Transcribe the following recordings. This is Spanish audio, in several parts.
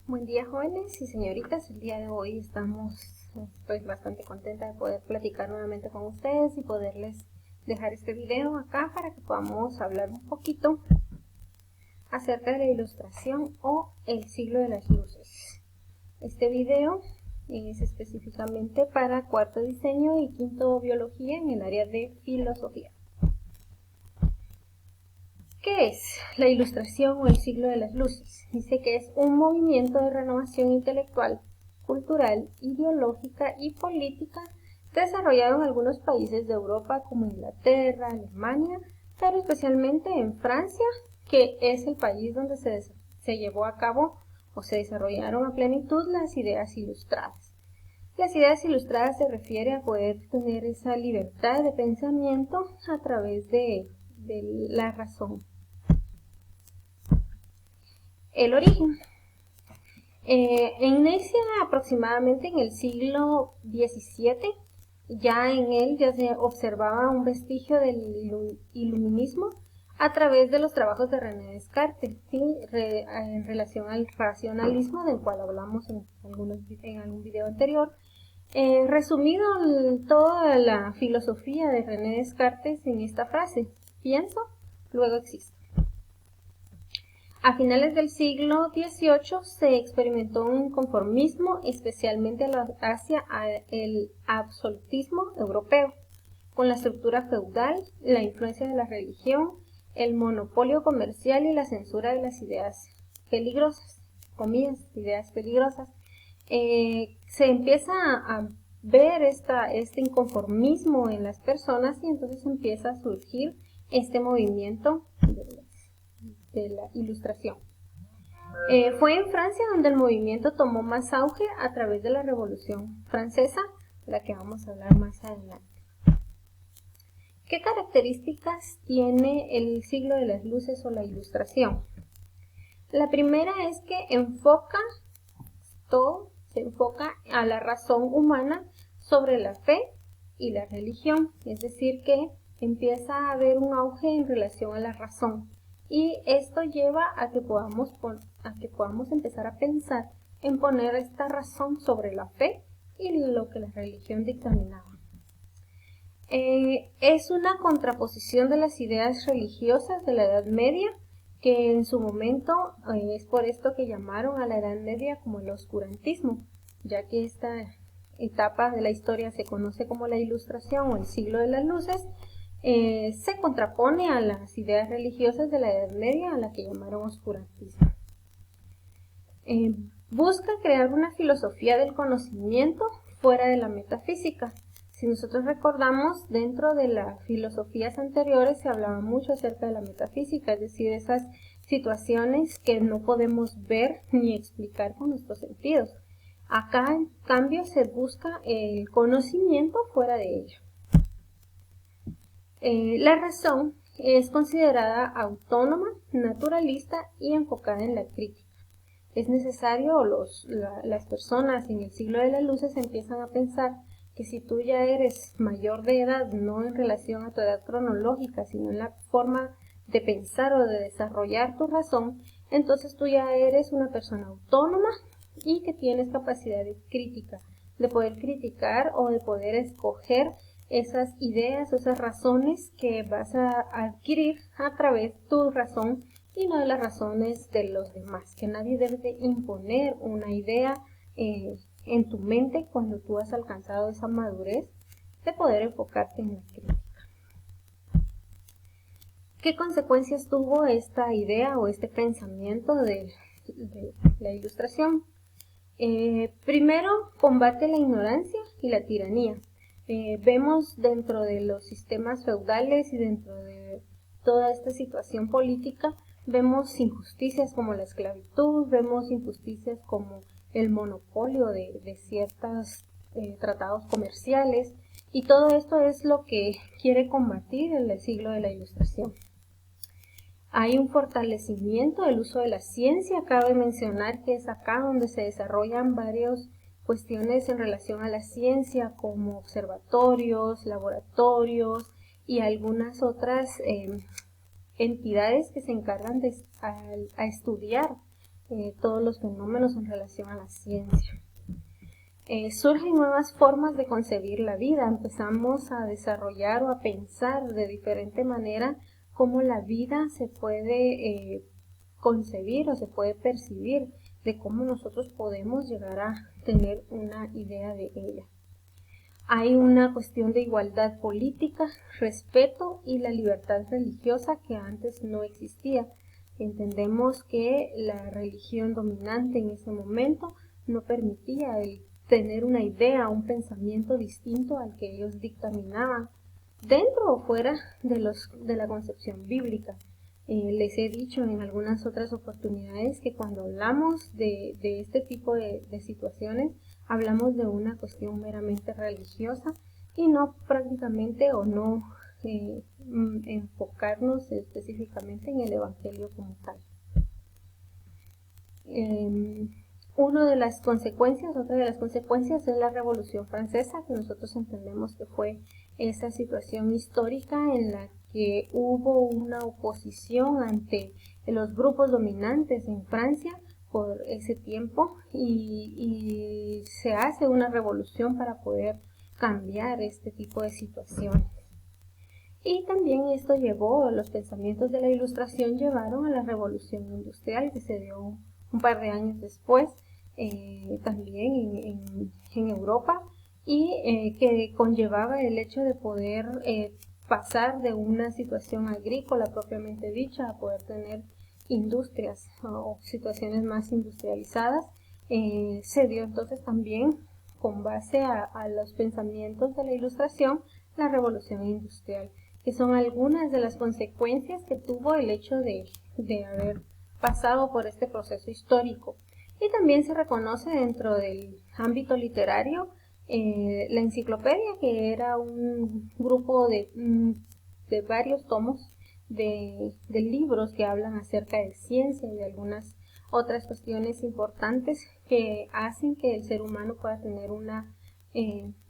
Buen día, jóvenes y señoritas. El día de hoy estoy bastante contenta de poder platicar nuevamente con ustedes y poderles dejar este video acá para que podamos hablar un poquito acerca de la ilustración o el siglo de las luces. Este video es específicamente para cuarto diseño y quinto biología en el área de filosofía. ¿Qué es la ilustración o el siglo de las luces? Dice que es un movimiento de renovación intelectual, cultural, ideológica y política desarrollado en algunos países de Europa como Inglaterra, Alemania, pero especialmente en Francia, que es el país donde se llevó a cabo o se desarrollaron a plenitud las ideas ilustradas. Las ideas ilustradas se refiere a poder tener esa libertad de pensamiento a través de la razón. El origen. Inicia aproximadamente en el siglo XVII. Ya en él ya se observaba un vestigio del iluminismo a través de los trabajos de René Descartes, ¿sí? En relación al racionalismo, del cual hablamos en algún video anterior. Resumido toda la filosofía de René Descartes en esta frase: pienso, luego existo. A finales del siglo XVIII se experimentó un conformismo, especialmente hacia el absolutismo europeo, con la estructura feudal, la influencia de la religión, el monopolio comercial y la censura de las ideas peligrosas, ideas peligrosas. Se empieza a ver este inconformismo en las personas y entonces empieza a surgir este movimiento de la ilustración. Fue en Francia donde el movimiento tomó más auge a través de la Revolución Francesa, de la que vamos a hablar más adelante. ¿Qué características tiene el siglo de las luces o la ilustración? La primera es que se enfoca a la razón humana sobre la fe y la religión, es decir que empieza a haber un auge en relación a la razón. Y esto lleva a que podamos empezar a pensar en poner esta razón sobre la fe y lo que la religión dictaminaba. Es una contraposición de las ideas religiosas de la Edad Media, que en su momento es por esto que llamaron a la Edad Media como el oscurantismo, ya que esta etapa de la historia se conoce como la Ilustración o el siglo de las luces. Se contrapone a las ideas religiosas de la Edad Media, a la que llamaron oscurantismo. Busca crear una filosofía del conocimiento fuera de la metafísica. Si nosotros recordamos, dentro de las filosofías anteriores se hablaba mucho acerca de la metafísica, es decir, esas situaciones que no podemos ver ni explicar con nuestros sentidos. Acá, en cambio, se busca el conocimiento fuera de ello. La razón es considerada autónoma, naturalista y enfocada en la crítica. Es necesario, las personas en el siglo de las luces empiezan a pensar que si tú ya eres mayor de edad, no en relación a tu edad cronológica, sino en la forma de pensar o de desarrollar tu razón, entonces tú ya eres una persona autónoma y que tienes capacidad de crítica, de poder criticar o de poder escoger esas ideas, esas razones que vas a adquirir a través de tu razón y no de las razones de los demás, que nadie debe de imponer una idea en tu mente cuando tú has alcanzado esa madurez de poder enfocarte en la crítica. ¿Qué consecuencias tuvo esta idea o este pensamiento de la ilustración? Primero, combate la ignorancia y la tiranía. Vemos dentro de los sistemas feudales y dentro de toda esta situación política, vemos injusticias como la esclavitud, vemos injusticias como el monopolio de ciertos tratados comerciales, y todo esto es lo que quiere combatir el siglo de la Ilustración. Hay un fortalecimiento del uso de la ciencia. Cabe mencionar que es acá donde se desarrollan varias cuestiones en relación a la ciencia, como observatorios, laboratorios y algunas otras entidades que se encargan a estudiar todos los fenómenos en relación a la ciencia. Surgen nuevas formas de concebir la vida, empezamos a desarrollar o a pensar de diferente manera cómo la vida se puede concebir o se puede percibir, de cómo nosotros podemos llegar a tener una idea de ella. Hay una cuestión de igualdad política, respeto y la libertad religiosa que antes no existía. Entendemos que la religión dominante en ese momento no permitía el tener una idea, un pensamiento distinto al que ellos dictaminaban, dentro o fuera de la concepción bíblica. Les he dicho en algunas otras oportunidades que cuando hablamos de este tipo de situaciones, hablamos de una cuestión meramente religiosa y no prácticamente o no enfocarnos específicamente en el Evangelio como tal. Otra de las consecuencias es la Revolución Francesa, que nosotros entendemos que fue esa situación histórica en la que hubo una oposición ante los grupos dominantes en Francia por ese tiempo y se hace una revolución para poder cambiar este tipo de situaciones. Y también esto los pensamientos de la Ilustración llevaron a la Revolución Industrial, que se dio un par de años después, también en Europa, y que conllevaba el hecho de poder pasar de una situación agrícola propiamente dicha a poder tener industrias o situaciones más industrializadas. Se dio entonces también, con base a los pensamientos de la Ilustración, la Revolución Industrial, que son algunas de las consecuencias que tuvo el hecho de haber pasado por este proceso histórico. Y también se reconoce dentro del ámbito literario la enciclopedia, que era un grupo de varios tomos de libros que hablan acerca de ciencia y de algunas otras cuestiones importantes que hacen que el ser humano pueda tener una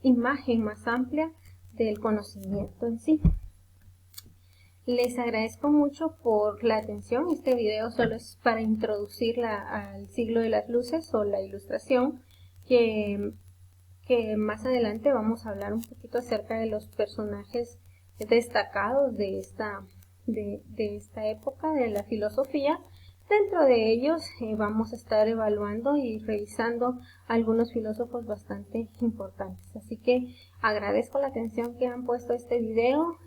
imagen más amplia del conocimiento en sí. Les agradezco mucho por la atención. Este video solo es para introducirla al siglo de las luces o la Ilustración, que más adelante vamos a hablar un poquito acerca de los personajes destacados de esta época de la filosofía. Dentro de ellos vamos a estar evaluando y revisando algunos filósofos bastante importantes. Así que agradezco la atención que han puesto a este video.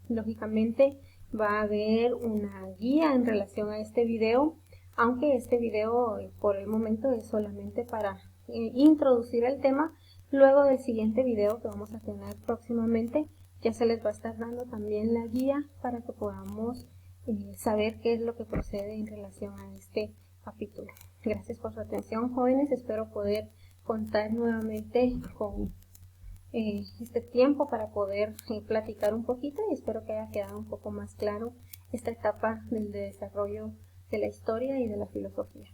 Lógicamente va a haber una guía en relación a este video, aunque este video por el momento es solamente para introducir el tema. Luego del siguiente video que vamos a tener próximamente, ya se les va a estar dando también la guía para que podamos saber qué es lo que procede en relación a este capítulo. Gracias por su atención, jóvenes. Espero poder contar nuevamente con este tiempo para poder platicar un poquito, y espero que haya quedado un poco más claro esta etapa del desarrollo de la historia y de la filosofía.